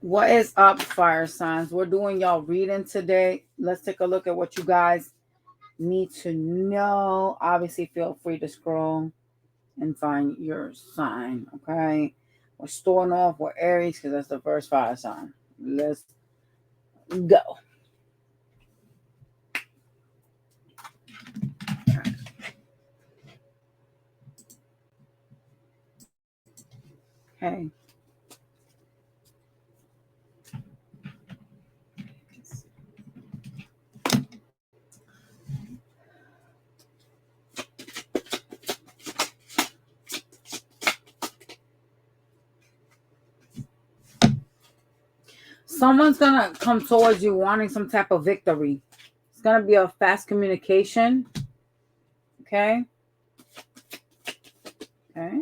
What is up, fire signs? We're doing y'all reading today. Let's take a look at what you guys need to know. Obviously, feel free to scroll and find your sign. Okay. We're starting off with Aries because that's the first fire sign. Let's go. Okay. Someone's gonna come towards you wanting some type of victory. It's gonna be a fast communication. Okay. Okay.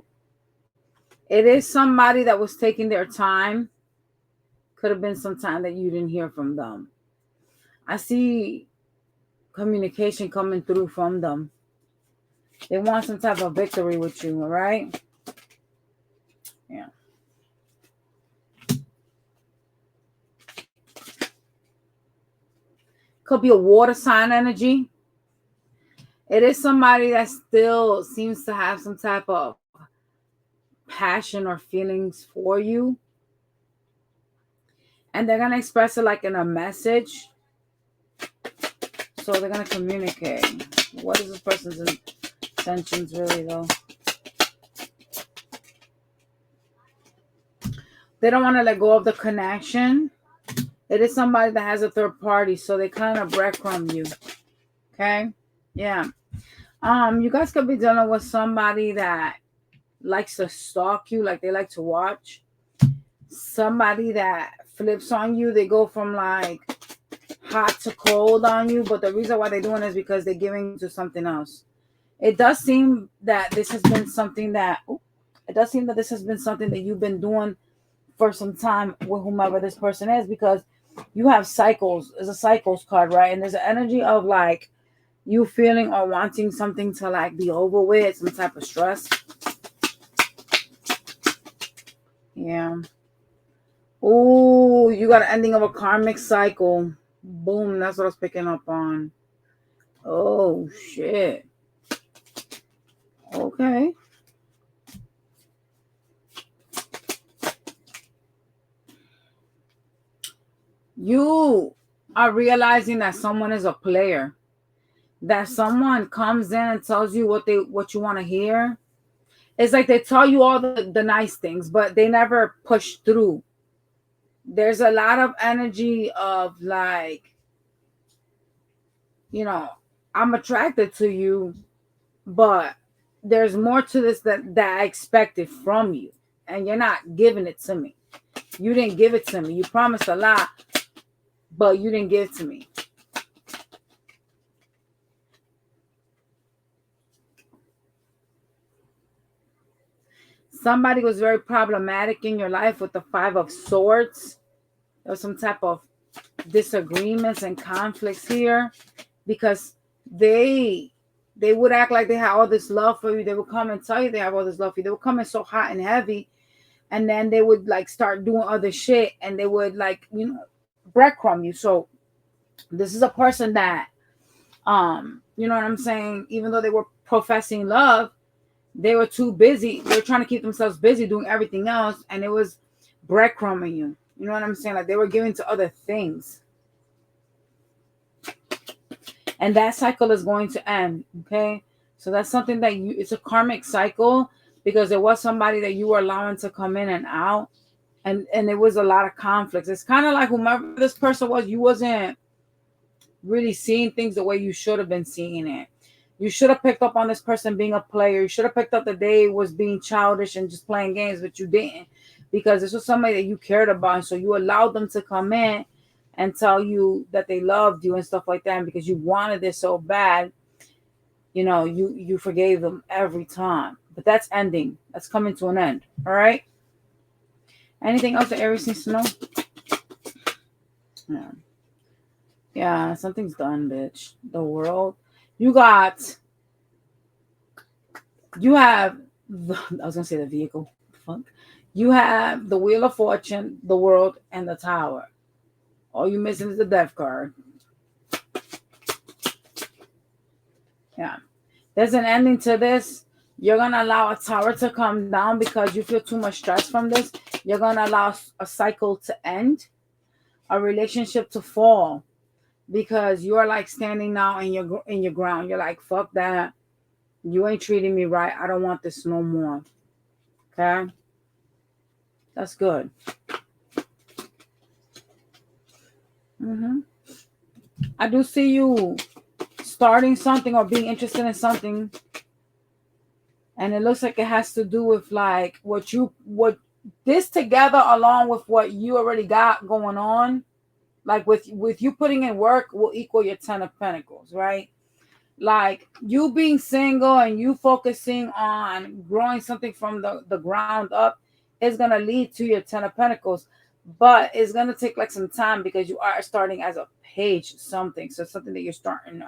It is somebody that was taking their time. Could have been some time that you didn't hear from them. I see communication coming through from them. They want some type of victory with you, all right? Yeah. Could be a water sign energy. It is somebody that still seems to have some type of passion or feelings for you. And they're going to express it like in a message. So they're going to communicate. What is this person's intentions really, though? They don't want to let go of the connection. It is somebody that has a third party, so they kind of breadcrumb you. Okay? Yeah. You guys could be dealing with somebody that likes to stalk you, like they like to watch. Somebody that flips on you. They go from like hot to cold on you, but the reason why they're doing it is because they're giving to something else. It does seem that this has been something that you've been doing for some time with whomever this person is, because you have cycles. There's a cycles card, right? And there's an energy of like you feeling or wanting something to like be over with, some type of stress. Yeah. Oh, you got an ending of a karmic cycle. Boom, that's what I was picking up on. Oh, shit. Okay. You are realizing that someone is a player. That someone comes in and tells you what you want to hear. It's like they tell you all the nice things, but they never push through. There's a lot of energy of like, I'm attracted to you, but there's more to this that I expected from you, and you're not giving it to me. You didn't give it to me. You promised a lot, but you didn't give it to me. Somebody was very problematic in your life with the Five of Swords. There was some type of disagreements and conflicts here, because they would act like they had all this love for you. They would come and tell you they have all this love for you. They would come in so hot and heavy, and then they would like start doing other shit, and they would like breadcrumb you. So this is a person that you know what I'm saying, even though they were professing love, they were too busy. They were trying to keep themselves busy doing everything else, and it was breadcrumbing you. You know what I'm saying? Like they were giving to other things. And that cycle is going to end. Okay. So that's something that it's a karmic cycle, because there was somebody that you were allowing to come in and out. And it was a lot of conflicts. It's kind of like whomever this person was, you wasn't really seeing things the way you should have been seeing it. You should have picked up on this person being a player. You should have picked up that they was being childish and just playing games, but you didn't, because this was somebody that you cared about. And so you allowed them to come in and tell you that they loved you and stuff like that. And because you wanted it so bad, you forgave them every time. But that's ending. That's coming to an end. All right. Anything else that Aries needs to know? Yeah. Yeah, something's done, bitch. The world. You have, I was going to say the vehicle. Fuck. You have the Wheel of Fortune, the World, and the Tower. All you missing is the Death card. Yeah. There's an ending to this. You're going to allow a tower to come down because you feel too much stress from this. You're going to allow a cycle to end, a relationship to fall, because you're like standing now in your ground. You're like, fuck that. You ain't treating me right. I don't want this no more. Okay? That's good. I do see you starting something or being interested in something, and it looks like it has to do with like what this together along with what you already got going on, like with you putting in work will equal your 10 of Pentacles, right? Like you being single and you focusing on growing something from the ground up is going to lead to your 10 of Pentacles, but it's going to take like some time because you are starting as a page something, so something that you're starting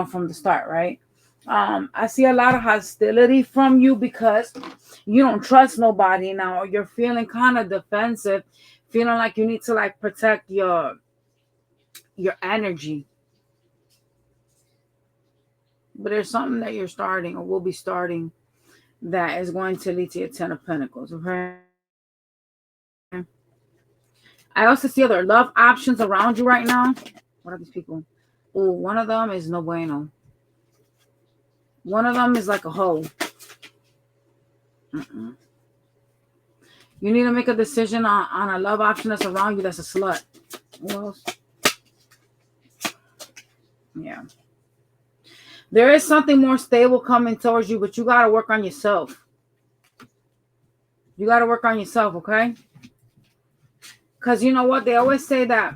from the start, right? I see a lot of hostility from you because you don't trust nobody now. You're feeling kind of defensive, feeling like you need to like protect your energy. But there's something that you're starting or will be starting that is going to lead to your 10 of Pentacles, okay? I also see other love options around you right now. What are these people? Oh, one of them is no bueno. One of them is like a hoe. You need to make a decision on a love option that's around you that's a slut. What else? Yeah. There is something more stable coming towards you, but you got to work on yourself. You got to work on yourself, okay? Because you know what? They always say that.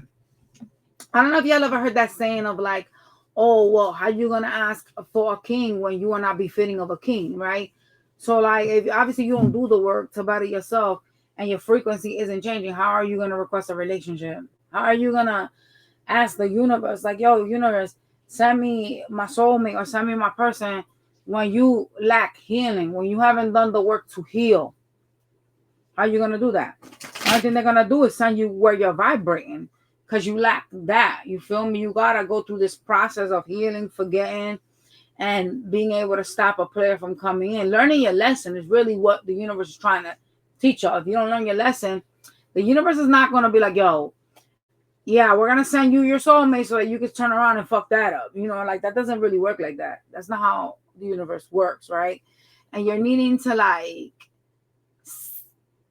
I don't know if y'all ever heard that saying of like, oh, well, how you going to ask for a king when you are not befitting of a king, right? So like, if obviously you don't do the work to better yourself and your frequency isn't changing, how are you going to request a relationship? How are you going to ask the universe, like, yo, universe, send me my soulmate or send me my person when you lack healing, when you haven't done the work to heal? How are you going to do that? The only thing they're going to do is send you where you're vibrating because you lack that. You feel me? You got to go through this process of healing, forgetting, and being able to stop a player from coming in. Learning your lesson is really what the universe is trying to teach you. If you don't learn your lesson, the universe is not going to be like, yo, yeah, we're going to send you your soulmate so that you can turn around and fuck that up. Like that doesn't really work like that. That's not how the universe works, right? And you're needing to like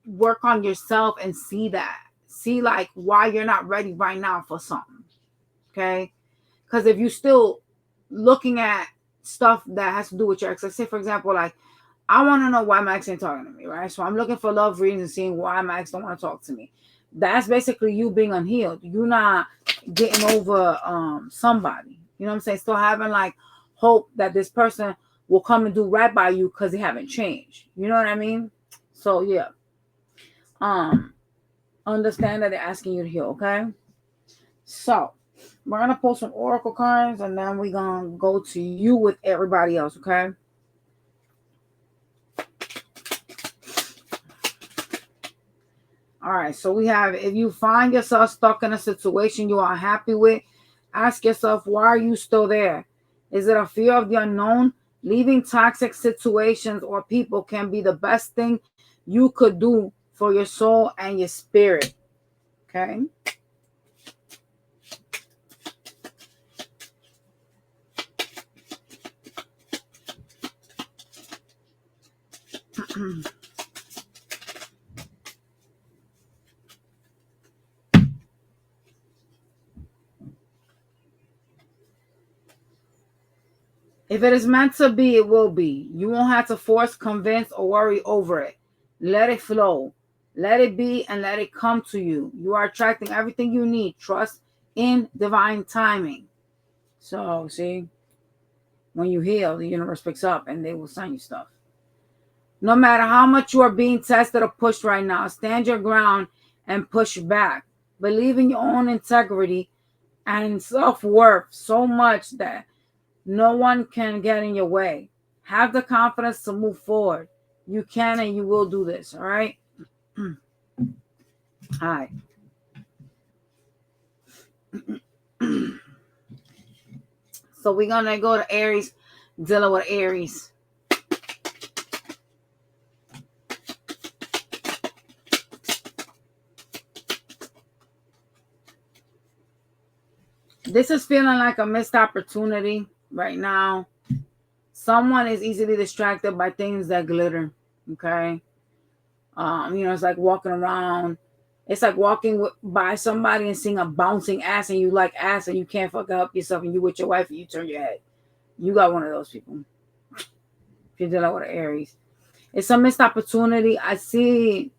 work on yourself and see like why you're not ready right now for something. Okay? Because if you're still looking at stuff that has to do with your ex, like say for example, like I want to know why my ex ain't talking to me, right? So I'm looking for love reasons and seeing why my ex don't want to talk to me. That's basically you being unhealed. You're not getting over somebody. You know what I'm saying? Still having like hope that this person will come and do right by you because they haven't changed. You know what I mean? So yeah. Understand that they're asking you to heal, okay? So we're gonna pull some oracle cards and then we're gonna go to you with everybody else, okay? All right, so we have, if you find yourself stuck in a situation you are happy with, ask yourself, why are you still there? Is it a fear of the unknown? Leaving toxic situations or people can be the best thing you could do for your soul and your spirit. Okay. If it is meant to be, it will be. You won't have to force, convince, or worry over it. Let it flow. Let it be and let it come to you. You are attracting everything you need. Trust in divine timing. So, see, when you heal, the universe picks up and they will send you stuff. No matter how much you are being tested or pushed right now, stand your ground and push back. Believe in your own integrity and self-worth so much that no one can get in your way. Have the confidence to move forward. You can and you will do this, all right? All right. So we're going to go to Aries, dealing with Aries. This is feeling like a missed opportunity right now. Someone is easily distracted by things that glitter. Okay. It's like walking around. It's like walking by somebody and seeing a bouncing ass, and you like ass and you can't fuck up yourself, and you with your wife and you turn your head. You got one of those people. If you're dealing with an Aries, it's a missed opportunity. I see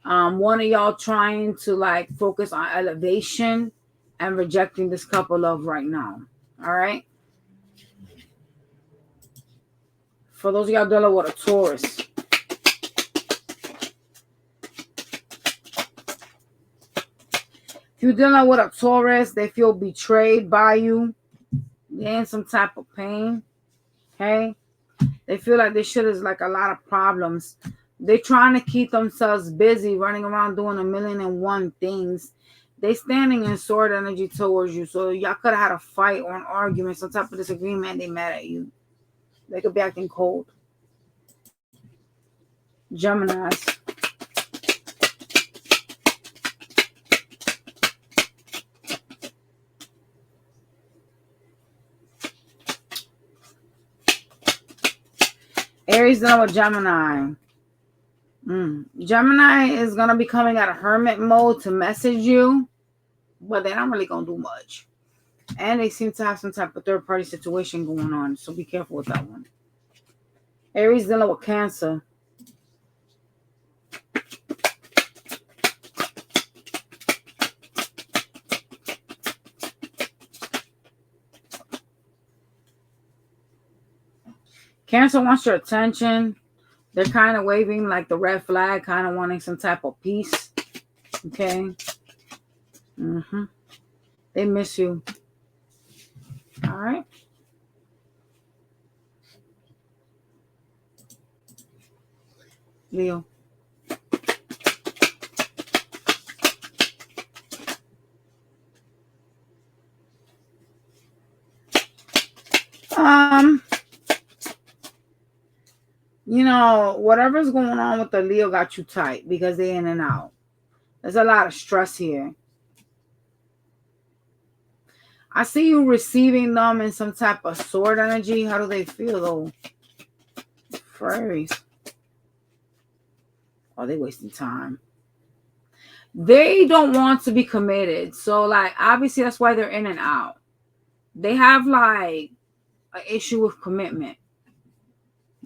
one of y'all trying to like focus on elevation and rejecting this couple of right now. All right. For those of y'all dealing with a Taurus. If you're dealing with a Taurus, they feel betrayed by you. They're in some type of pain. Okay. They feel like this shit is like a lot of problems. They're trying to keep themselves busy, running around doing 1,000,001 things. They standing in sword energy towards you. So y'all could have had a fight or an argument, some type of disagreement. They mad at you. They could be acting cold. Geminis. Aries dealing with Gemini. Gemini is going to be coming out of hermit mode to message you, but they're not really going to do much. And they seem to have some type of third party situation going on, so be careful with that one. Aries dealing with Cancer. Cancer wants your attention. They're kind of waving like the red flag, kind of wanting some type of peace. Okay. They miss you. All right. Leo. Whatever's going on with the Leo got you tight because they're in and out. There's a lot of stress here. I see you receiving them in some type of sword energy. How do they feel though? For Aries. Oh, they wasting time. They don't want to be committed. So like obviously that's why they're in and out. They have like an issue with commitment.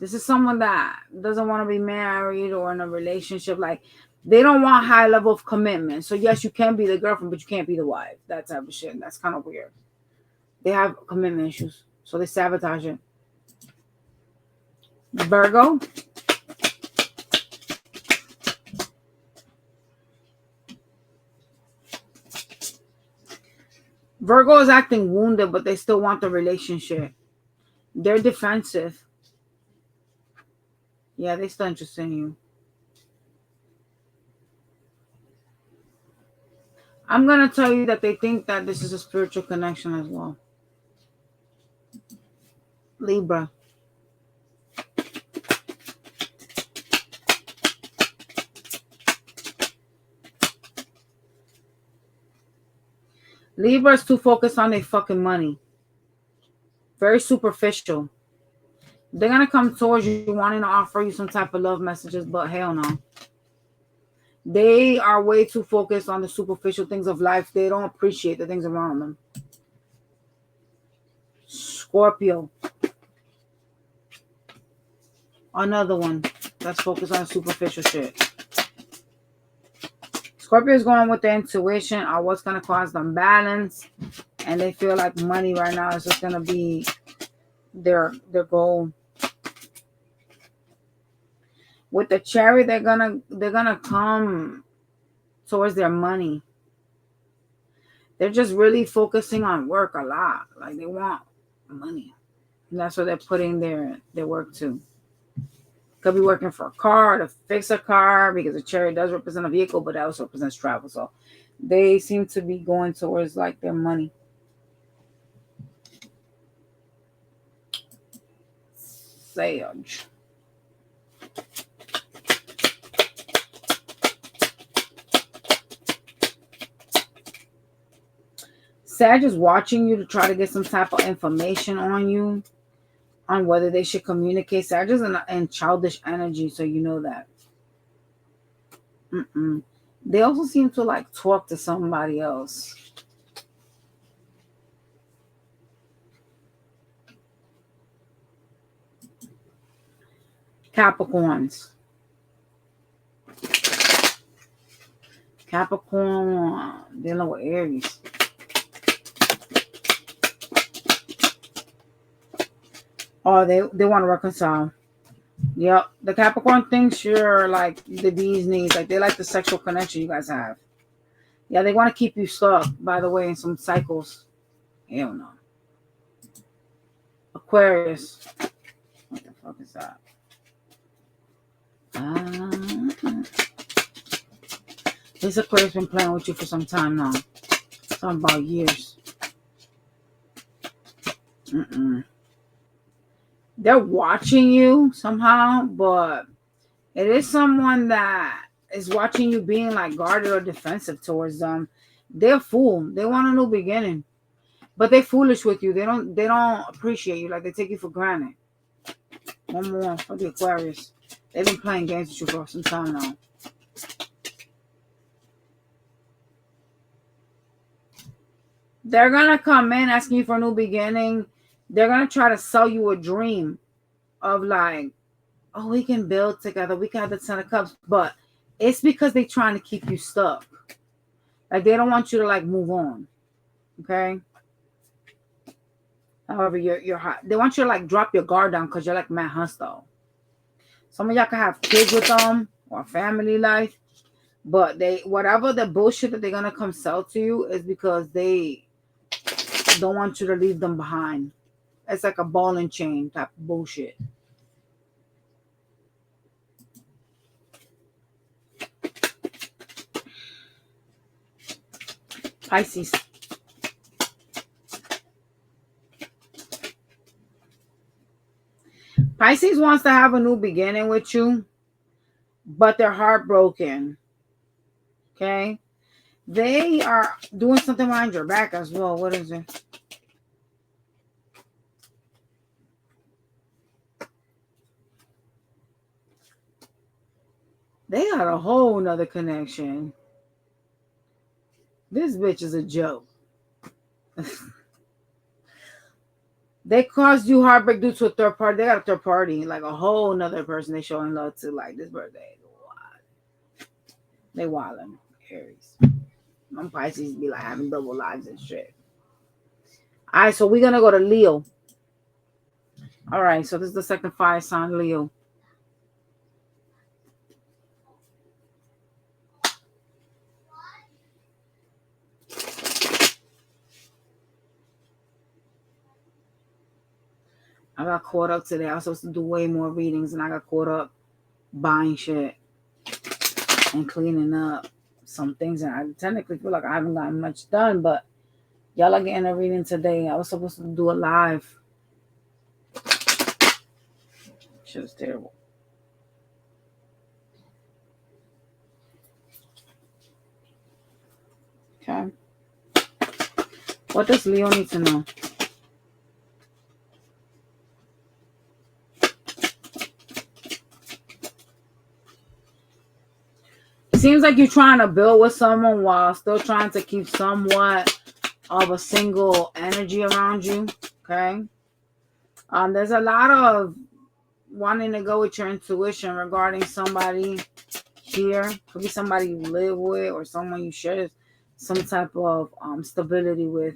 This is someone that doesn't want to be married or in a relationship. Like they don't want high level of commitment. So yes, you can be the girlfriend, but you can't be the wife. That type of shit. That's kind of weird. They have commitment issues. So they sabotage it. Virgo. Virgo is acting wounded, but they still want the relationship. They're defensive. Yeah, they still interested in you. I'm going to tell you that they think that this is a spiritual connection as well. Libra. Libra is too focused on their fucking money. Very superficial. They're going to come towards you wanting to offer you some type of love messages, but hell no. They are way too focused on the superficial things of life. They don't appreciate the things around them. Scorpio. Another one that's focused on superficial shit. Scorpio is going with the intuition on what's going to cause them balance. And they feel like money right now is just going to be their goal. With the Chariot, they're gonna come towards their money. They're just really focusing on work a lot. Like they want money. And that's what they're putting their work to. Because Could be working for a car, to fix a car, because a chariot does represent a vehicle, but it also represents travel. So they seem to be going towards like their money. Sage. Sag is watching you to try to get some type of information on you, on whether they should communicate. Sag is in childish energy, so you know that. They also seem to like talk to somebody else. Capricorns. Capricorn dealing with Aries. Oh, they want to reconcile. Yep. The Capricorn thinks you're like the bee's knees. Like they like the sexual connection you guys have. Yeah, they want to keep you stuck, by the way, in some cycles. Hell no. Aquarius. What the fuck is that? This Aquarius been playing with you for some time now. Something about years. They're watching you somehow, but it is someone that is watching you being like guarded or defensive towards them. They're a fool. They want a new beginning, but they're foolish with you. They don't appreciate you. Like they take you for granted. One more for the Aquarius. They've been playing games with you for some time now. They're gonna come in asking you for a new beginning. They're gonna try to sell you a dream of like, oh, we can build together. We can have the 10 of Cups, but it's because they're trying to keep you stuck. Like they don't want you to like move on. Okay. However, you're hot. They want you to like drop your guard down because you're like mad hostile. Some of y'all can have kids with them or family life, but they whatever the bullshit that they're gonna come sell to you is because they don't want you to leave them behind. It's like a ball and chain type of bullshit. Pisces. Pisces wants to have a new beginning with you, but they're heartbroken. Okay? They are doing something behind your back as well. What is it? They got a whole nother connection. This bitch is a joke. They caused you heartbreak due to a third party. They got a third party, like a whole nother person they showing love to. Like this birthday. They wildin'. Aries. Them Pisces be like having double lives and shit. All right, so we're gonna go to Leo. All right, so this is the second fire sign, Leo. I got caught up today. I was supposed to do way more readings, and I got caught up buying shit and cleaning up some things. And I technically feel like I haven't gotten much done, but y'all are getting a reading today. I was supposed to do a live. Shit was terrible. Okay. What does Leo need to know? Seems like you're trying to build with someone while still trying to keep somewhat of a single energy around you. Okay. There's a lot of wanting to go with your intuition regarding somebody here. Could be somebody you live with or someone you share some type of stability with.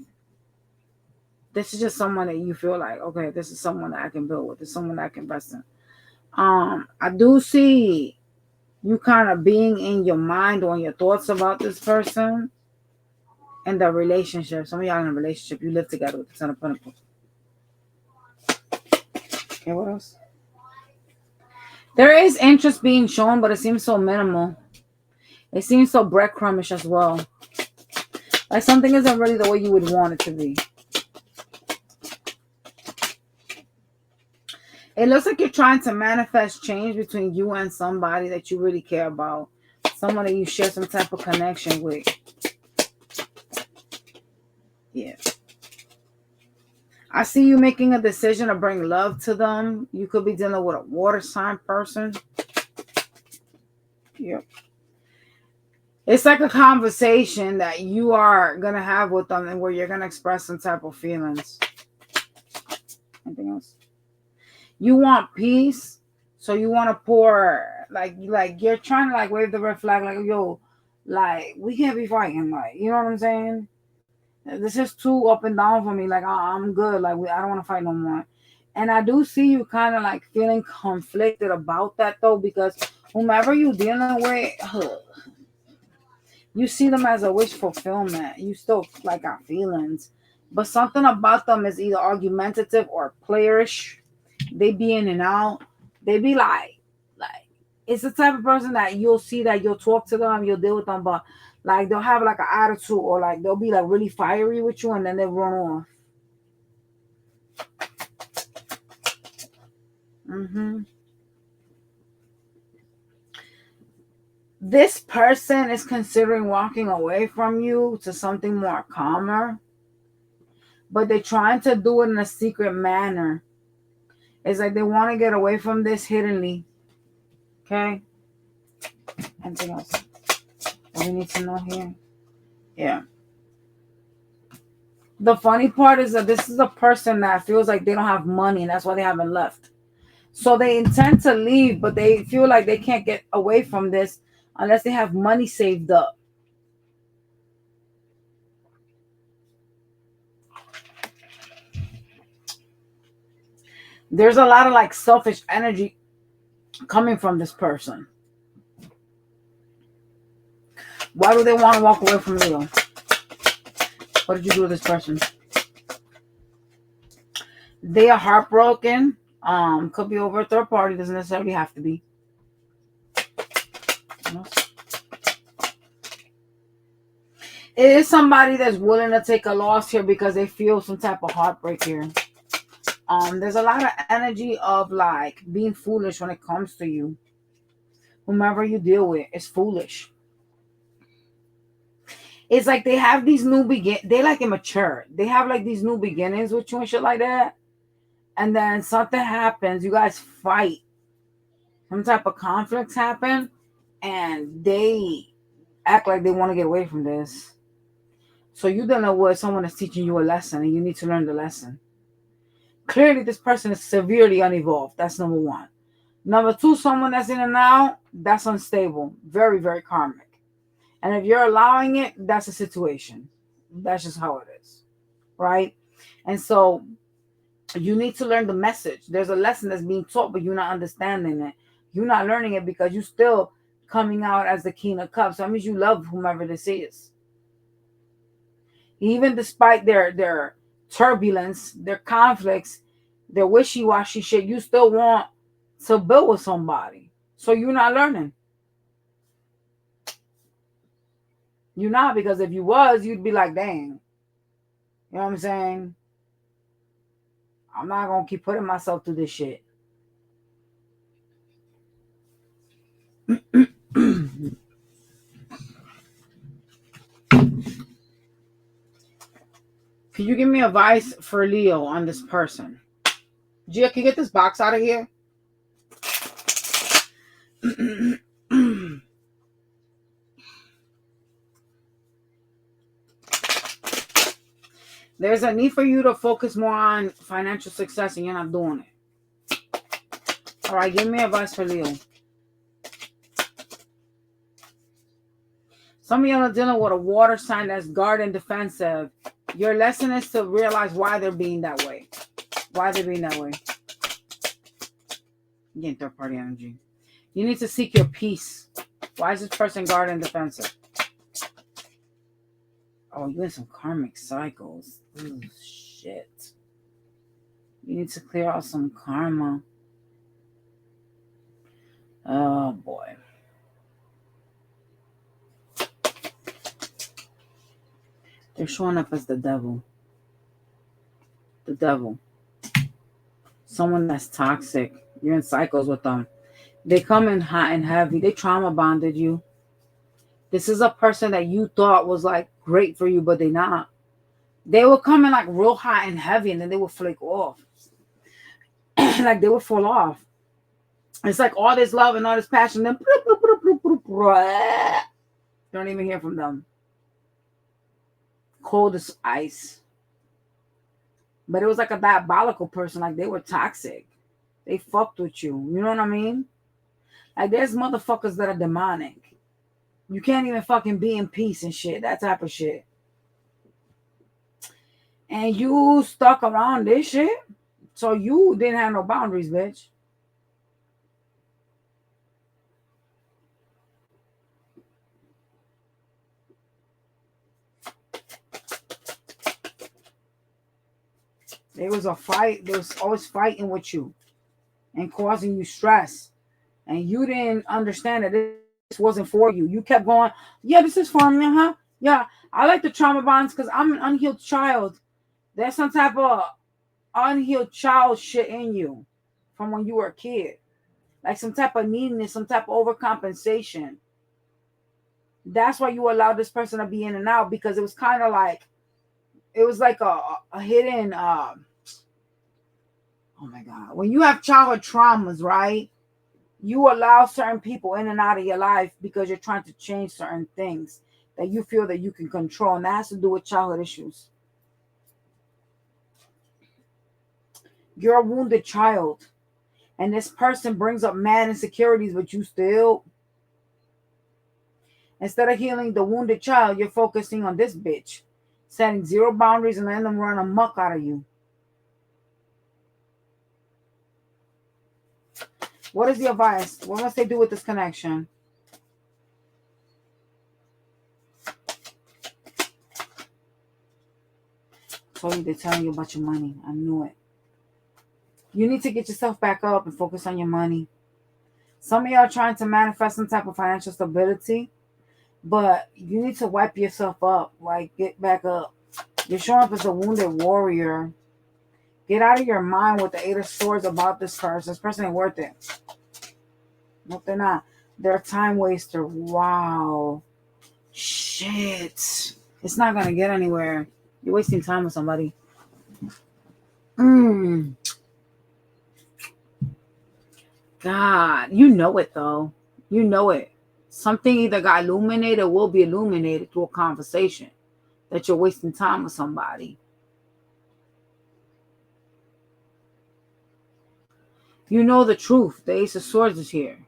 This is just someone that you feel like, okay, this is someone that I can build with. This is someone that I can invest in. I do see you kind of being in your mind or in your thoughts about this person and the relationship. Some of y'all in a relationship, you live together with the Ten of Pentacles. Okay, what else? There is interest being shown, but it seems so minimal. It seems so breadcrumbish as well. Like something isn't really the way you would want it to be. It looks like you're trying to manifest change between you and somebody that you really care about. Someone that you share some type of connection with. Yeah. I see you making a decision to bring love to them. You could be dealing with a water sign person. Yep. It's like a conversation that you are going to have with them and where you're going to express some type of feelings. Anything else? You want peace. So you want to pour, like you're trying to like wave the red flag, like, yo, like we can't be fighting, like, you know what I'm saying? This is too up and down for me. Like I'm good. Like I don't want to fight no more. And I do see you kind of like feeling conflicted about that though, because whomever you're dealing with, you see them as a wish fulfillment. You still like got feelings, but something about them is either argumentative or playerish. They be in and out. They be like it's the type of person that you'll see that you'll talk to them, you'll deal with them, but like they'll have like an attitude or like they'll be like really fiery with you and then they run off. This person is considering walking away from you to something more calmer, but they're trying to do it in a secret manner. It's like they want to get away from this hiddenly. Okay? Anything else? What we need to know here? Yeah. The funny part is that this is a person that feels like they don't have money and that's why they haven't left. So they intend to leave, but they feel like they can't get away from this unless they have money saved up. There's a lot of like selfish energy coming from this person. Why do they want to walk away from Leo? What did you do with this person? They are heartbroken. Could be over a third party. Doesn't necessarily have to be. It is somebody that's willing to take a loss here because they feel some type of heartbreak here. There's a lot of energy of like being foolish when it comes to you. Whomever you deal with is foolish. It's like they have these they like immature. They have like these new beginnings with you and shit like that. And then something happens, you guys fight. Some type of conflicts happen, and they act like they want to get away from this. So you don't know what someone is teaching you a lesson, and you need to learn the lesson. Clearly, this person is severely unevolved. That's number one. Number two, someone that's in and out, that's unstable. Very, very karmic. And if you're allowing it, that's a situation. That's just how it is. Right? And so you need to learn the message. There's a lesson that's being taught, but you're not understanding it. You're not learning it because you're still coming out as the King of Cups. So that means you love whomever this is. Even despite their turbulence, their conflicts, their wishy-washy shit, you still want to build with somebody. So you're not learning. You're not, because if you was, you'd be like, dang. You know what I'm saying? I'm not going to keep putting myself through this shit. Can you give me advice for Leo on this person? Gia, can you get this box out of here? There's a need for you to focus more on financial success and you're not doing it. All right, give me advice for Leo. Some of y'all are dealing with a water sign that's guard and defensive. Your lesson is to realize why they're being that way. Why they're being that way. Getting third party energy. You need to seek your peace. Why is this person guard and defensive? Oh, you're in some karmic cycles. Ooh, shit. You need to clear out some karma. They're showing up as the devil. The devil. Someone that's toxic. You're in cycles with them. They come in hot and heavy. They trauma bonded you. This is a person that you thought was like great for you, but they not. They will come in like real hot and heavy, and then they will flake off. Like they would fall off. It's like all this love and all this passion. Then don't even hear from them. Cold as ice. But it was like a diabolical person. Like they were toxic. They fucked with you. You know what I mean? Like there's motherfuckers that are demonic. You can't even fucking be in peace and shit. That type of shit. And you stuck around this shit. So you didn't have no boundaries, bitch. There was a fight. There was always fighting with you and causing you stress. And you didn't understand that this wasn't for you. You kept going, yeah, this is for me, huh? Yeah, I like the trauma bonds because I'm an unhealed child. There's some type of unhealed child shit in you from when you were a kid. Like some type of neediness, some type of overcompensation. That's why you allowed this person to be in and out, because it was kind of like, it was like a hidden, oh my God. When you have childhood traumas, right? You allow certain people in and out of your life because you're trying to change certain things that you feel that you can control. And that has to do with childhood issues. You're a wounded child. And this person brings up mad insecurities, but you still, instead of healing the wounded child, you're focusing on this bitch. Setting zero boundaries and letting them run amok out of you. What is the advice? What must they do with this connection? Told you they're telling you about your money. I knew it. You need to get yourself back up and focus on your money. Some of y'all are trying to manifest some type of financial stability, but you need to wipe yourself up. Like, get back up. You're showing up as a wounded warrior. Get out of your mind with the Eight of Swords about this person. This person ain't worth it. No, they're not. They're a time waster. Wow. Shit. It's not going to get anywhere. You're wasting time with somebody. God. You know it, though. You know it. Something either got illuminated or will be illuminated through a conversation. That you're wasting time with somebody. You know the truth. The Ace of Swords is here.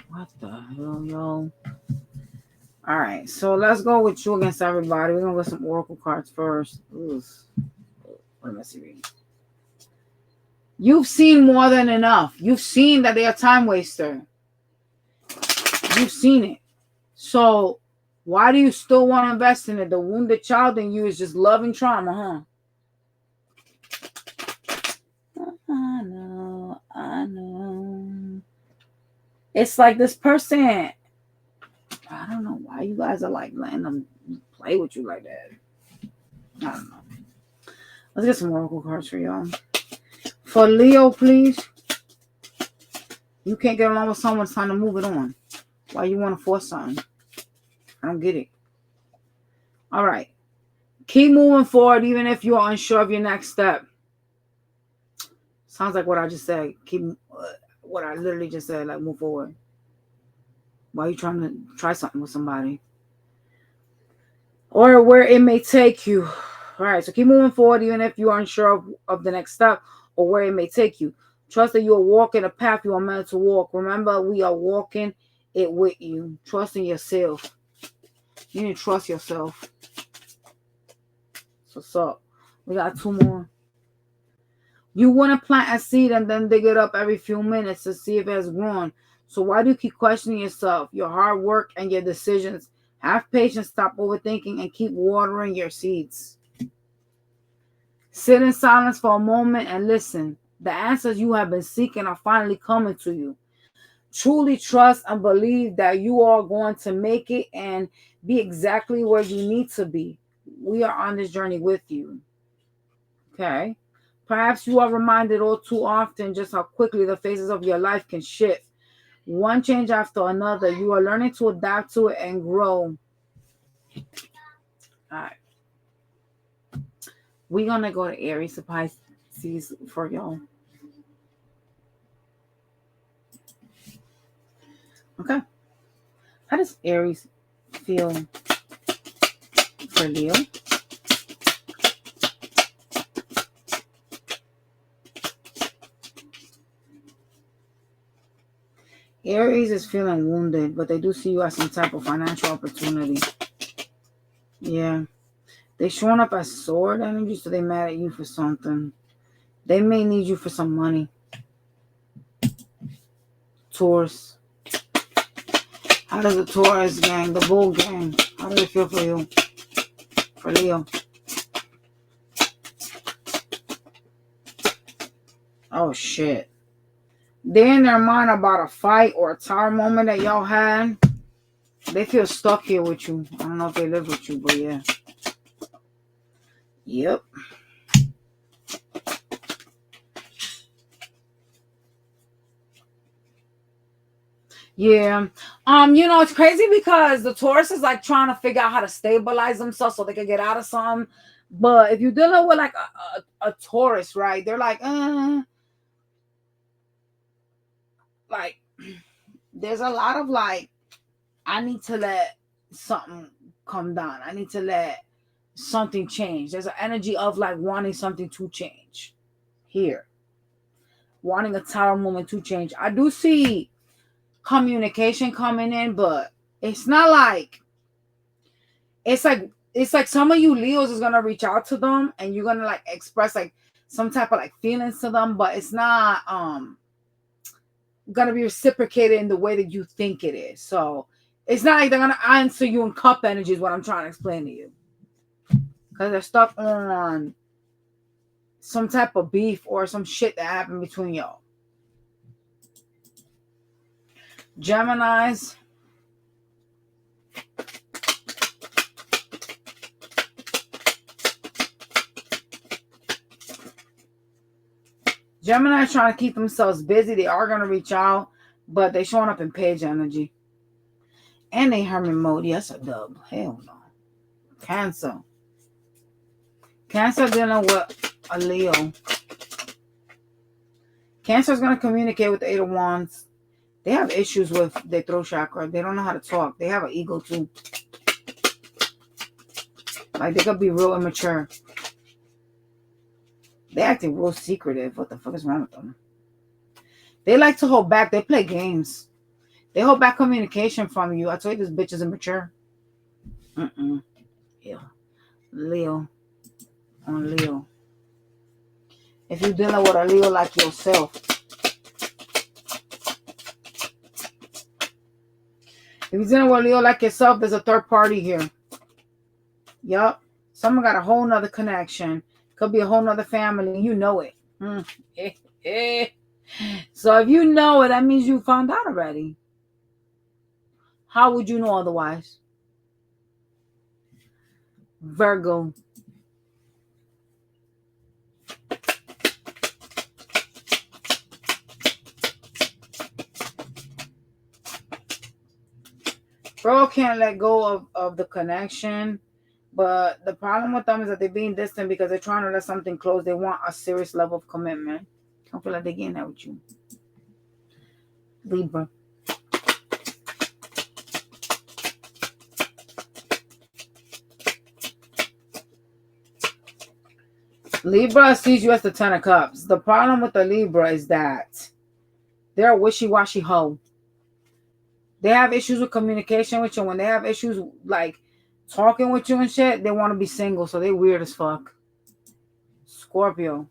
What the hell, yo? All right, so let's go with you against everybody. We're going to get some oracle cards first. Ooh. What am I seeing? You've seen more than enough. You've seen that they're a time waster. You've seen it. So why do you still want to invest in it? The wounded child in you is just loving trauma, huh? I know. It's like this person, I don't know why you guys are like letting them play with you like that. I don't know. Let's get some oracle cards for y'all. For Leo, please. You can't get along with someone, it's time to move it on. Why you want to force something? I don't get it. All right. Keep moving forward even if you're unsure of your next step. Sounds like what I just said. Keep what I literally just said, like move forward. Why are you trying to try something with somebody? Or where it may take you. All right, so keep moving forward even if you are unsure of the next step or where it may take you. Trust that you are walking a path you are meant to walk. Remember, we are walking it with you. Trust in yourself. You need to trust yourself. So what's up? We got two more. You want to plant a seed and then dig it up every few minutes to see if it has grown. So why do you keep questioning yourself, your hard work, and your decisions? Have patience, stop overthinking, and keep watering your seeds. Sit in silence for a moment and listen. The answers you have been seeking are finally coming to you. truly trust and believe that you are going to make it and be exactly where you need to be. We are on this journey with you. Okay? Perhaps you are reminded all too often just how quickly the phases of your life can shift. One change after another. You are learning to adapt to it and grow. All right. We're going to go to Aries to Pisces for y'all. Okay. How does Aries feel for Leo? Aries is feeling wounded, but they do see you as some type of financial opportunity. Yeah. They showing up as sword energy, so they mad at you for something. They may need you for some money. Taurus. How does the Taurus gang, the bull gang, how does it feel for you? For Leo? Oh, shit. They're in their mind about a fight or a tower moment that y'all had. They feel stuck here with you. I don't know if they live with you, but yeah. Yep. Yeah. It's crazy because the Taurus is like trying to figure out how to stabilize themselves so they can get out of something. But if you're dealing with like a Taurus, right? They're like there's a lot of like, I need to let something come down. I need to let something change. There's an energy of like wanting something to change here. Wanting a tower moment to change. I do see communication coming in, but it's not like, it's like some of you Leos is gonna reach out to them and you're gonna like express like some type of like feelings to them, but it's not gonna be reciprocated in the way that you think it is. So it's not like they're gonna answer you in cup energy is what I'm trying to explain to you. Because they're stuck on some type of beef or some shit that happened between y'all. Geminis. Gemini's trying to keep themselves busy. They are going to reach out, but they showing up in page energy. And they hermit mode. Yes, a dub. Hell no. Cancer. Cancer dealing with a Leo. Cancer is going to communicate with the Eight of Wands. They have issues with their throat chakra. They don't know how to talk. They have an ego too. Like they could be real immature. They acting real secretive. What the fuck is wrong with them? They like to hold back. They play games. They hold back communication from you. I told you this bitch is immature. Yeah. Leo. On Leo. If you're dealing with a Leo like yourself. If you're dealing with a Leo like yourself, there's a third party here. Yup. Someone got a whole nother connection. Could be a whole nother family. You know it. So if you know it, that means you found out already. How would you know otherwise? Virgo. Virgo can't let go of the connection. But the problem with them is that they're being distant because they're trying to let something close. They want a serious level of commitment. I don't feel like they're getting that with you. Libra. Libra sees you as the Ten of Cups. The problem with the Libra is that they're a wishy-washy hoe. They have issues with communication with you. When they have issues like talking with you and shit, they want to be single. So they weird as fuck. Scorpio.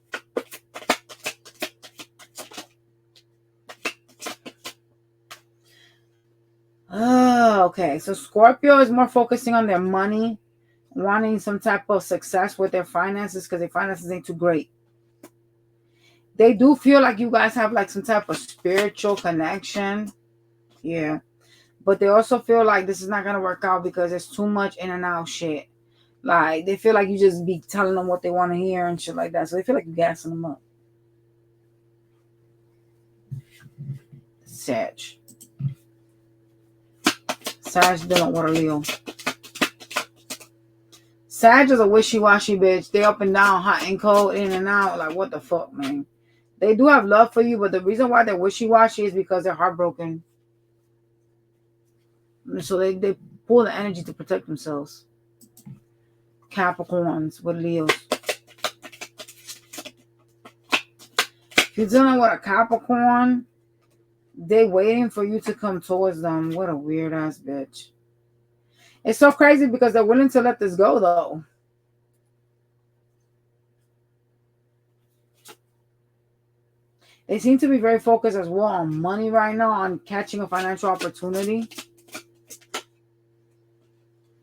Oh, okay. So Scorpio is more focusing on their money, wanting some type of success with their finances because their finances ain't too great. They do feel like you guys have like some type of spiritual connection. Yeah. But they also feel like this is not going to work out because there's too much in and out shit. Like, they feel like you just be telling them what they want to hear and shit like that. So they feel like you're gassing them up. Sag. Sag dealing with a Leo. Sag is a wishy-washy bitch. They up and down, hot and cold, in and out. Like, what the fuck, man? They do have love for you, but the reason why they're wishy-washy is because they're heartbroken. So they pull the energy to protect themselves. Capricorns with Leos. If you're dealing with a Capricorn, they waiting for you to come towards them. What a weird ass bitch. It's so crazy because they're willing to let this go though. They seem to be very focused as well on money right now, on catching a financial opportunity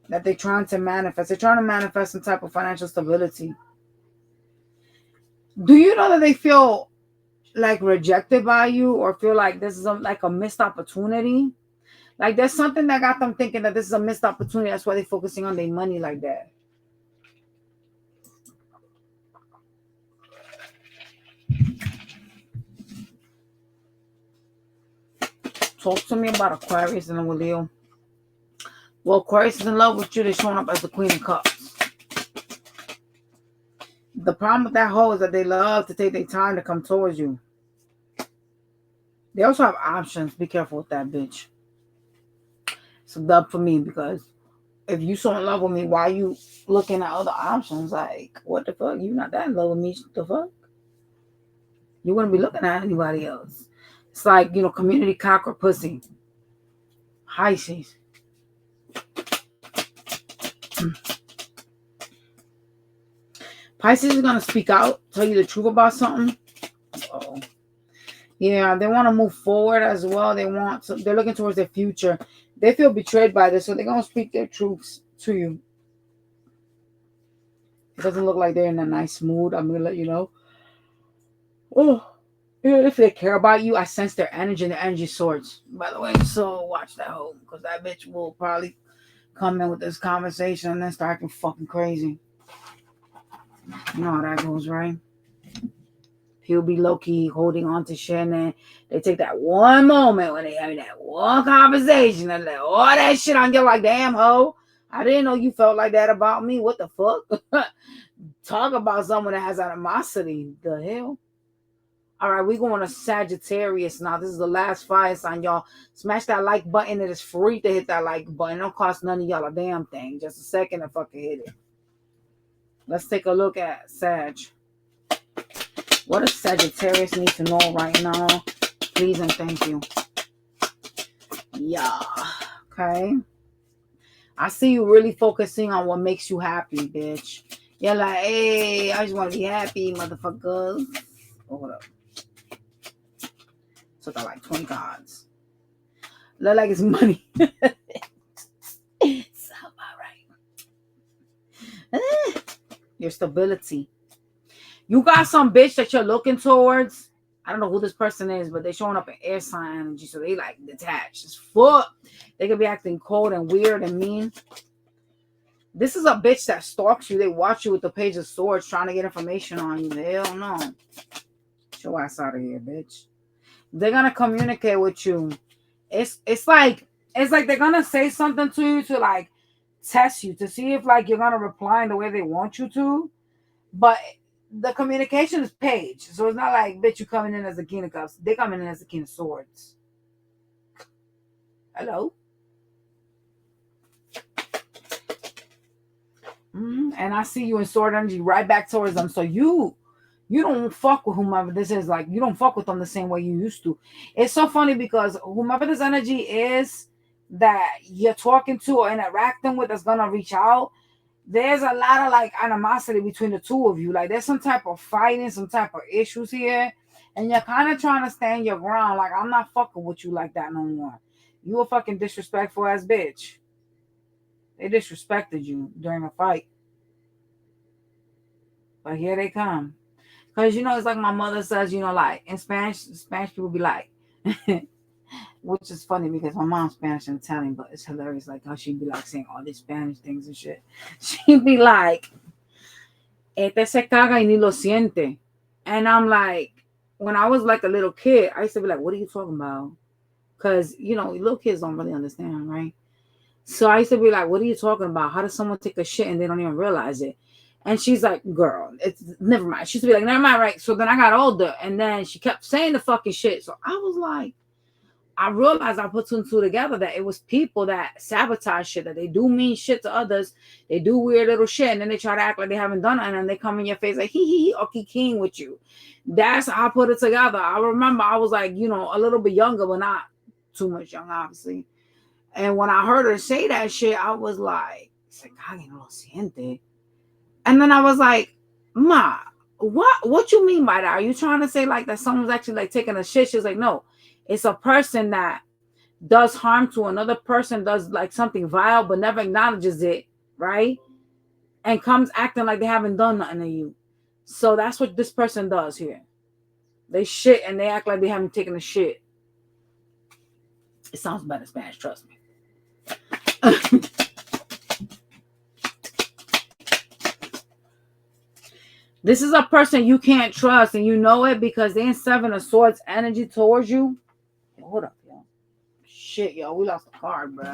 that they're trying to manifest. They're trying to manifest some type of financial stability. Do you know that they feel like rejected by you or feel like this is like a missed opportunity? Like there's something that got them thinking that this is a missed opportunity. That's why they're focusing on their money like that. Talk to me about Aquarius and Leo. Well, Aquarius is in love with you. They're showing up as the Queen of Cups. The problem with that hoe is that they love to take their time to come towards you. They also have options. Be careful with that bitch. It's a dub for me because if you so in love with me, why you looking at other options? Like, what the fuck? You not that in love with me? What the fuck? You wouldn't be looking at anybody else. It's like, community cock or pussy. Pisces. Pisces is going to speak out, tell you the truth about something. Uh-oh. Yeah, they want to move forward as well. They're looking towards their future. They feel betrayed by this, so they're going to speak their truths to you. It doesn't look like they're in a nice mood. I'm going to let you know. Oh, if they care about you, I sense their energy, and their energy swords. By the way, so watch that hoe, because that bitch will probably come in with this conversation and then start acting fucking crazy. You know how that goes, right? He'll be low-key holding on to shit, and then they take that one moment when they having that one conversation and let all that shit on you like, damn, ho, I didn't know you felt like that about me. What the fuck? Talk about someone that has animosity. The hell? All right, we're going to Sagittarius now. This is the last fire sign, y'all. Smash that like button. It is free to hit that like button. It don't cost none of y'all a damn thing. Just a second to fucking hit it. Let's take a look at Sag. What does Sagittarius need to know right now? Please and thank you. Yeah. Okay. I see you really focusing on what makes you happy, bitch. You're like, hey, I just want to be happy, motherfuckers. Hold up. Took out like 20 cards. Look like it's money. It's about right. Your stability. You got some bitch that you're looking towards. I don't know who this person is, but they're showing up in air sign energy, so they like detached as fuck. They could be acting cold and weird and mean. This is a bitch that stalks you. They watch you with the Page of Swords, trying to get information on you. Hell no. Get your ass out of here, bitch. They're gonna communicate with you. It's like they're gonna say something to you to like test you to see if like you're gonna reply in the way they want you to. But the communication is Page, so it's not like bitch you coming in as a King of Cups. They coming in as a King of Swords. Hello. And I see you in sword energy right back towards them. So you don't fuck with whomever this is. Like, you don't fuck with them the same way you used to. It's so funny because whomever this energy is that you're talking to or interacting with that's gonna reach out, there's a lot of like animosity between the two of you. Like, there's some type of fighting, some type of issues here, and you're kind of trying to stand your ground. Like, I'm not fucking with you like that no more. You a fucking disrespectful ass bitch. They disrespected you during a fight. But here they come. Because, it's like my mother says, like, in Spanish people be like, Which is funny because my mom's Spanish and Italian, but it's hilarious like how she'd be like saying all these Spanish things and shit. She'd be like, este se caga y ni lo siente. And I'm like, when I was like a little kid, I used to be like, what are you talking about? Because, you know, little kids don't really understand, right? So I used to be like, what are you talking about? How does someone take a shit and they don't even realize it? And she's like, girl, it's never mind. She used to be like, never mind, right? So then I got older and then she kept saying the fucking shit. So I was like, I realized I put two and two together that it was people that sabotage shit, that they do mean shit to others. They do weird little shit and then they try to act like they haven't done it. And then they come in your face like, hee, okay, king with you. That's how I put it together. I remember I was like, you know, a little bit younger, but not too much young, obviously. And when I heard her say that shit, I was like, se cague no lo siente. And then I was like, Ma, what you mean by that? Are you trying to say like that someone's actually like taking a shit? She's like, no, it's a person that does harm to another person, does like something vile, but never acknowledges it, right? And comes acting like they haven't done nothing to you. So that's what this person does here. They shit and they act like they haven't taken a shit. It sounds better in Spanish, trust me. This is a person you can't trust, and you know it because they're in Seven of Swords energy towards you. Yo, hold up, yo. Shit, yo, we lost the card, bro.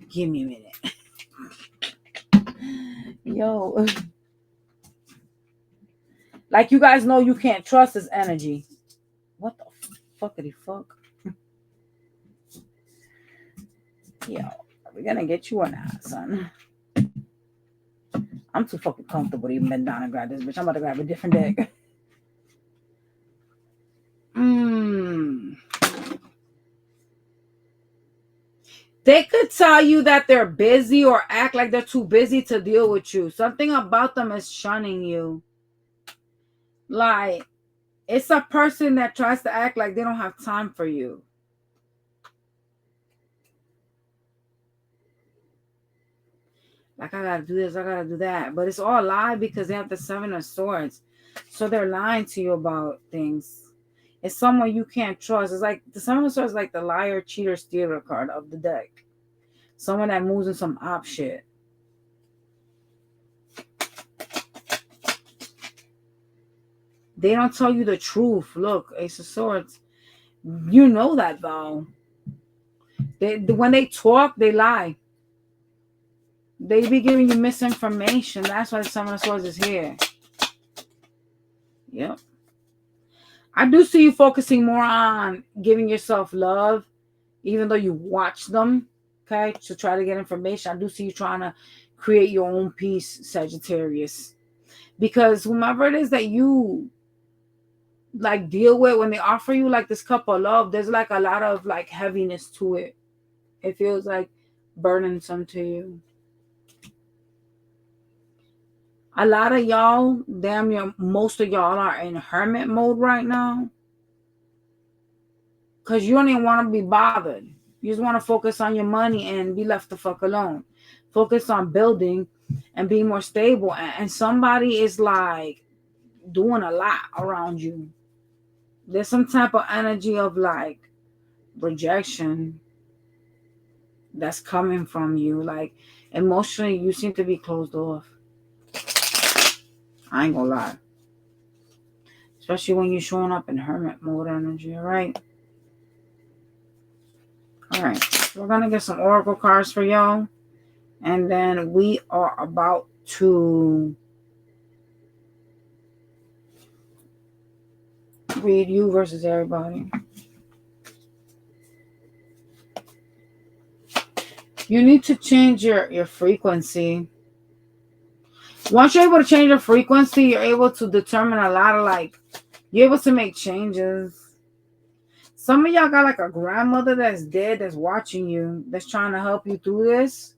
Give me a minute. Yo. Like you guys know you can't trust this energy. What the fuckity fuck? Yo, are we gonna get you or not, son? I'm too fucking comfortable to even bend down and grab this bitch. I'm about to grab a different deck. They could tell you that they're busy or act like they're too busy to deal with you. Something about them is shunning you. Like, it's a person that tries to act like they don't have time for you. Like, I gotta do this, I gotta do that. But it's all a lie because they have the Seven of Swords. So they're lying to you about things. It's someone you can't trust. It's like the Seven of Swords is like the liar, cheater, stealer card of the deck. Someone that moves in some op shit. They don't tell you the truth. Look, Ace of Swords. You know that though. When they talk, they lie. They be giving you misinformation. That's why the Seven of Swords is here. Yep. I do see you focusing more on giving yourself love, even though you watch them, okay, to try to get information. I do see you trying to create your own peace, Sagittarius. Because whomever it is that you like deal with, when they offer you like this cup of love, there's like a lot of like heaviness to it. It feels like burdensome to you. A lot of y'all, damn near most of y'all are in hermit mode right now. Because you don't even want to be bothered. You just want to focus on your money and be left the fuck alone. Focus on building and being more stable. And somebody is like doing a lot around you. There's some type of energy of like rejection that's coming from you. Like emotionally, you seem to be closed off. I ain't gonna lie. Especially when you're showing up in hermit mode energy, alright? Alright, we're gonna get some oracle cards for y'all. And then we are about to read you versus everybody. You need to change your frequency. Once you're able to change your frequency, you're able to determine a lot of like, you're able to make changes. Some of y'all got like a grandmother that's dead that's watching you, that's trying to help you through this.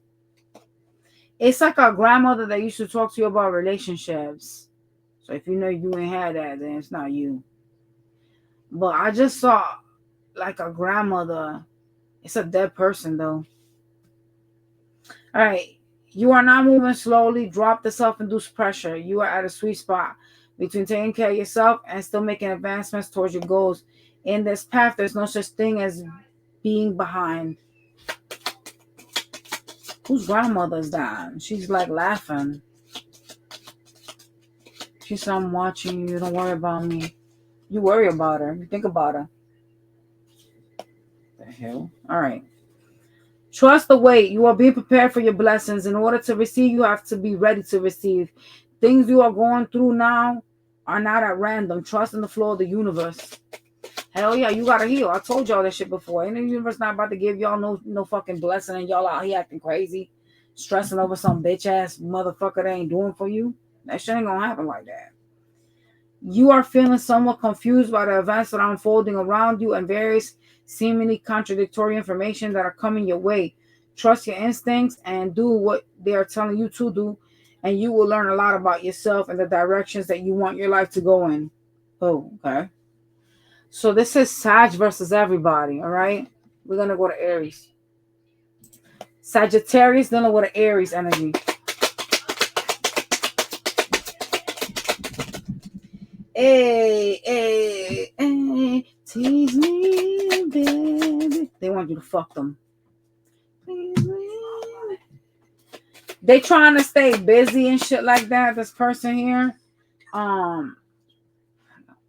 It's like a grandmother that used to talk to you about relationships. So if you know you ain't had that, then it's not you. But I just saw like a grandmother. It's a dead person though. All right. You are not moving slowly. Drop the self-induced pressure. You are at a sweet spot between taking care of yourself and still making advancements towards your goals In this path, there's no such thing as being behind. Whose grandmother's dying? She's like laughing. She said, I'm watching you. Don't worry about me. You worry about her. You think about her. The hell? All right. Trust the wait. You are being prepared for your blessings. In order to receive, you have to be ready to receive. Things you are going through now are not at random. Trust in the flow of the universe. Hell yeah, you gotta heal. I told y'all that shit before. Ain't the universe not about to give y'all no fucking blessing and y'all out here acting crazy, stressing over some bitch ass motherfucker that ain't doing for you? That shit ain't gonna happen like that. You are feeling somewhat confused by the events that are unfolding around you and various seemingly contradictory information that are coming your way. Trust your instincts and do what they are telling you to do, and you will learn a lot about yourself and the directions that you want your life to go in. Oh, okay. So this is Sag versus everybody, all right? We're going to go to Aries. Sagittarius dealing with an Aries energy. Hey, tease me, baby. They want you to fuck them. They trying to stay busy and shit like that, this person here.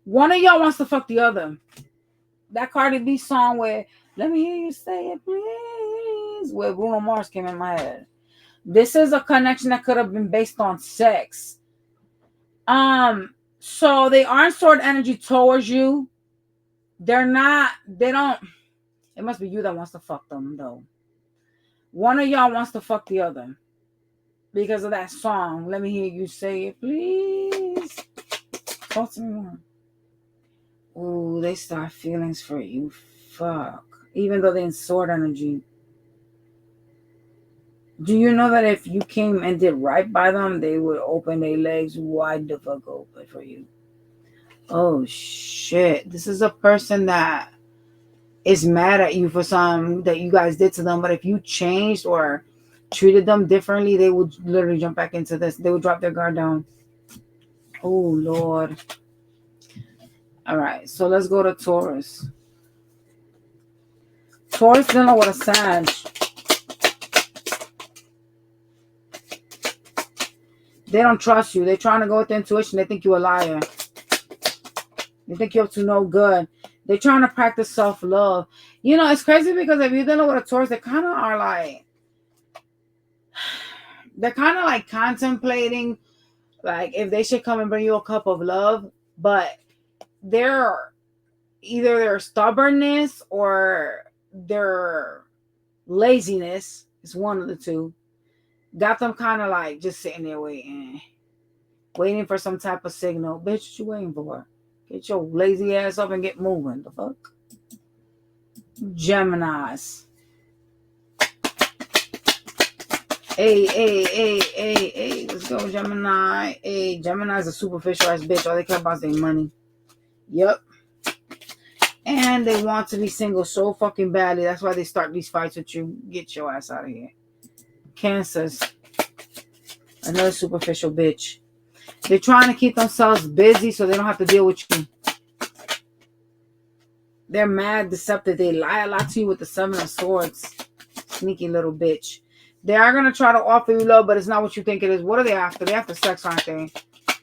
One of y'all wants to fuck the other. That Cardi B song where let me hear you say it, please, where Bruno Mars came in my head. This is a connection that could have been based on sex. So they aren't stored energy towards you. They don't. It must be you that wants to fuck them, though. One of y'all wants to fuck the other because of that song. Let me hear you say it, please. Talk to me more. Ooh, they start feelings for you. Fuck. Even though they're in sword energy. Do you know that if you came and did right by them, they would open their legs wide the fuck open for you? Oh, shit. This is a person that is mad at you for something that you guys did to them. But if you changed or treated them differently, they would literally jump back into this. They would drop their guard down. Oh, Lord. All right. So let's go to Taurus. Taurus dealing with a Sag. They don't trust you. They're trying to go with their intuition. They think you're a liar. They think you're up to no good. They're trying to practice self-love. You know, it's crazy because if you're dealing with a Taurus, they kind of are like, they're kind of like contemplating, like, if they should come and bring you a cup of love. But they're either their stubbornness or their laziness is one of the two. Got them kind of like just sitting there waiting for some type of signal. Bitch, what you waiting for? Get your lazy ass up and get moving. The fuck? Geminis. Hey. Let's go, Gemini. Hey, Gemini's a superficial ass bitch. All they care about is their money. Yep. And they want to be single so fucking badly. That's why they start these fights with you. Get your ass out of here. Cancers. Another superficial bitch. They're trying to keep themselves busy so they don't have to deal with you. They're mad, deceptive. They lie a lot to you with the 7 of Swords. Sneaky little bitch. They are going to try to offer you love, but it's not what you think it is. What are they after? They're after sex, aren't they?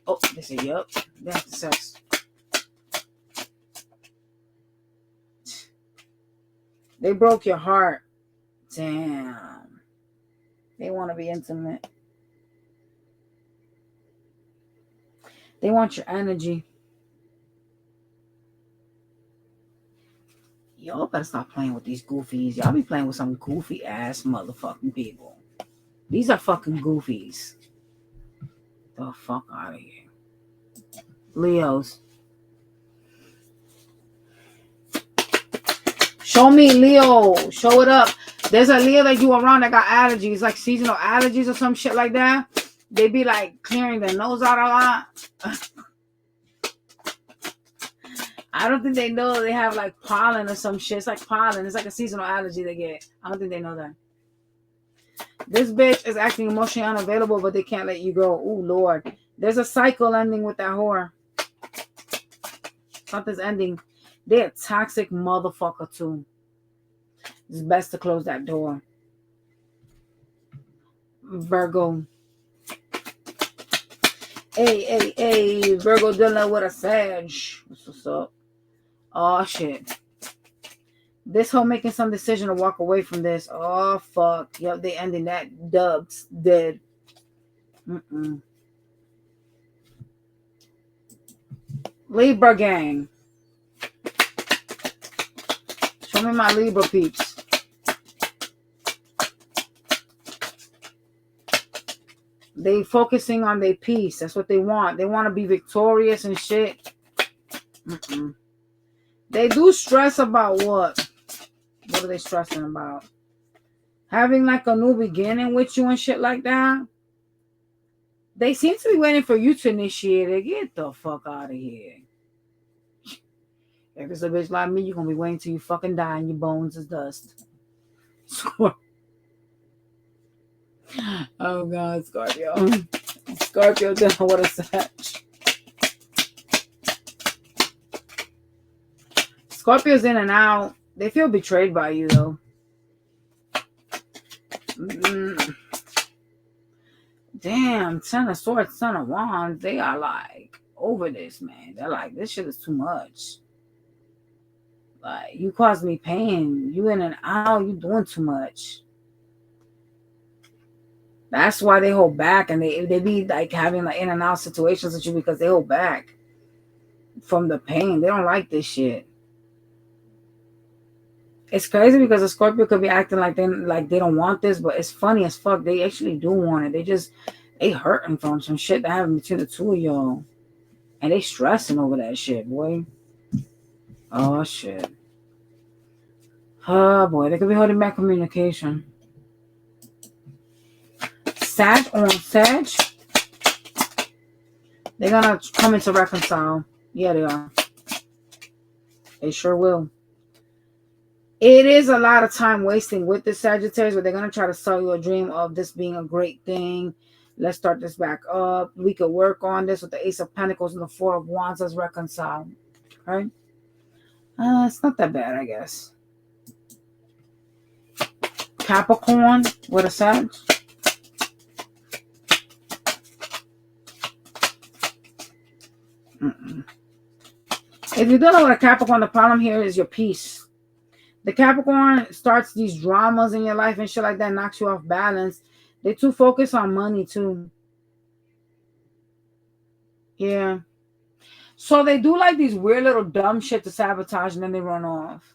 Oh, they say, yup. They're after sex. They broke your heart. Damn. They want to be intimate. They want your energy. Y'all better stop playing with these goofies. Y'all be playing with some goofy ass motherfucking people. These are fucking goofies. The fuck out of here. Leos. Show me Leo. Show it up. There's a Leo that you around that got allergies, like seasonal allergies or some shit like that. They be like clearing their nose out a lot. I don't think they know they have like pollen or some shit. It's like pollen. It's like a seasonal allergy they get. I don't think they know that. This bitch is acting emotionally unavailable, but they can't let you go. Oh, Lord. There's a cycle ending with that whore. Something's ending. They're a toxic motherfucker too. It's best to close that door. Virgo. Hey, Virgo dealing with a Sag. What's up? Oh shit. This whole making some decision to walk away from this. Oh fuck. Yep, they ending that. Dubs dead. Mm-mm. Libra gang. Show me my Libra peeps. They focusing on their peace. That's what they want. They want to be victorious and shit. Mm-mm. They do stress about what? What are they stressing about? Having like a new beginning with you and shit like that. They seem to be waiting for you to initiate it. Get the fuck out of here. If it's a bitch like me, you're going to be waiting till you fucking die and your bones is dust. Oh, God, Scorpio. Scorpio doesn't know what a Sag. Scorpio's in and out. They feel betrayed by you, though. Damn, Ten of Swords, Ten of Wands, they are like over this, man. They're like, this shit is too much. Like, you caused me pain. You in and out, you doing too much. That's why they hold back, and they be like having like in and out situations with you because they hold back from the pain. They don't like this shit. It's crazy because a Scorpio could be acting like they don't want this, but it's funny as fuck. They actually do want it. They hurting from some shit that happened between the two of y'all, and they stressing over that shit, boy. Oh shit. Oh boy, they could be holding back communication. Sag on Sag. They're gonna come into reconcile. Yeah, they are. They sure will. It is a lot of time wasting with the Sagittarius, but they're going to try to sell you a dream of this being a great thing. Let's start this back up. We could work on this with the Ace of Pentacles and the Four of Wands as reconciled. Okay? It's not that bad, I guess. Capricorn with a Sag. If you're dealing with a Capricorn, the problem here is your peace. The Capricorn starts these dramas in your life and shit like that, knocks you off balance. They too focused on money too. Yeah. So they do like these weird little dumb shit to sabotage and then they run off.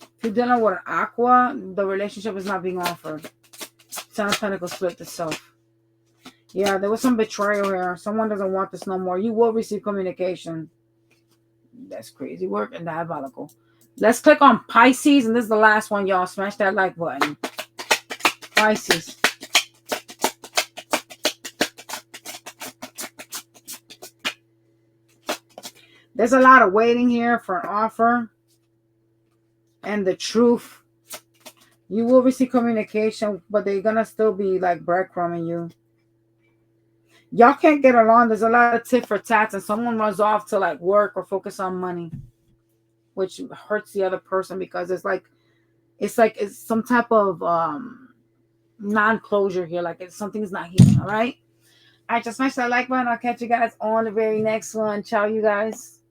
If you're dealing with an Aqua, the relationship is not being offered. Ten of Pentacles flipped itself. Yeah, there was some betrayal here. Someone doesn't want this no more. You will receive communication. That's crazy work and diabolical. Let's click on Pisces, and this is the last one, y'all. Smash that like button. Pisces. There's a lot of waiting here for an offer. And the truth. You will receive communication, but they're going to still be like breadcrumbing you. Y'all can't get along. There's a lot of tit for tats, and someone runs off to like work or focus on money, which hurts the other person because it's some type of non-closure here. Like something's not here. All right. Just smash that like button. I'll catch you guys on the very next one. Ciao, you guys.